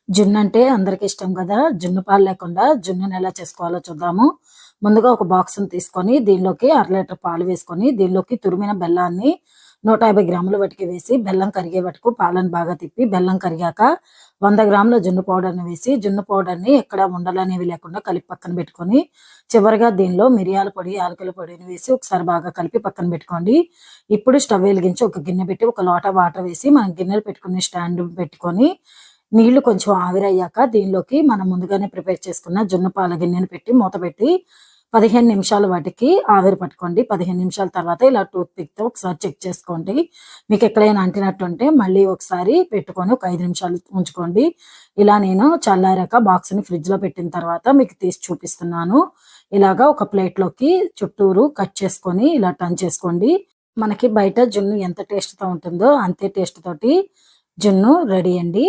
జున్ను అంటే అందరికి ఇష్టం కదా! జున్ను పాలు లేకుండా జున్నుని ఎలా చేసుకోవాలో చూద్దాము. ముందుగా ఒక బాక్స్‌ని తీసుకొని దీనిలోకి అర లీటర్ పాలు వేసుకొని, దీనిలోకి తురిమిన బెల్లాన్ని 150 గ్రాముల వరకు వేసి, బెల్లం కరిగే వరకు పాలను బాగా తిప్పి, బెల్లం కరిగాక 100 గ్రాముల జున్ను పౌడర్‌ని వేసి, జున్ను పౌడర్‌ని ఎక్కడ ఉండలనేవి లేకుండా కలిపి పక్కన పెట్టుకొని, చివరగా దీనిలో మిరియాల పొడి, యాలకుల పొడిని వేసి ఒకసారి బాగా కలిపి పక్కన పెట్టుకోండి. ఇప్పుడు స్టవ్ వెలిగించి ఒక గిన్నె పెట్టి, ఒక లోటా వాటర్ వేసి, మనం గిన్నెలు పెట్టుకునే స్టాండ్ పెట్టుకొని నీళ్లు కొంచెం ఆవిరయ్యాక దీనిలోకి మనం ముందుగానే ప్రిపేర్ చేసుకున్న జున్ను పాల గిన్నెను పెట్టి మూత పెట్టి 15 నిమిషాలు వాటికి ఆవిరి పట్టుకోండి. 15 నిమిషాల తర్వాత ఇలా టూత్ పిక్‌తో ఒకసారి చెక్ చేసుకోండి. మీకు ఎక్కడైనా అంటినట్టుంటే మళ్ళీ ఒకసారి పెట్టుకొని ఒక 5 నిమిషాలు ఉంచుకోండి. ఇలా నేను చల్లారాక బాక్స్‌ని ఫ్రిడ్జ్‌లో పెట్టిన తర్వాత మీకు తీసి చూపిస్తున్నాను. ఇలాగా ఒక ప్లేట్‌లోకి చుట్టూరు కట్ చేసుకొని ఇలా టర్న్ చేసుకోండి. మనకి బయట జున్ను ఎంత టేస్ట్‌తో ఉంటుందో అంతే టేస్ట్ తోటి జున్ను రెడీ అండి.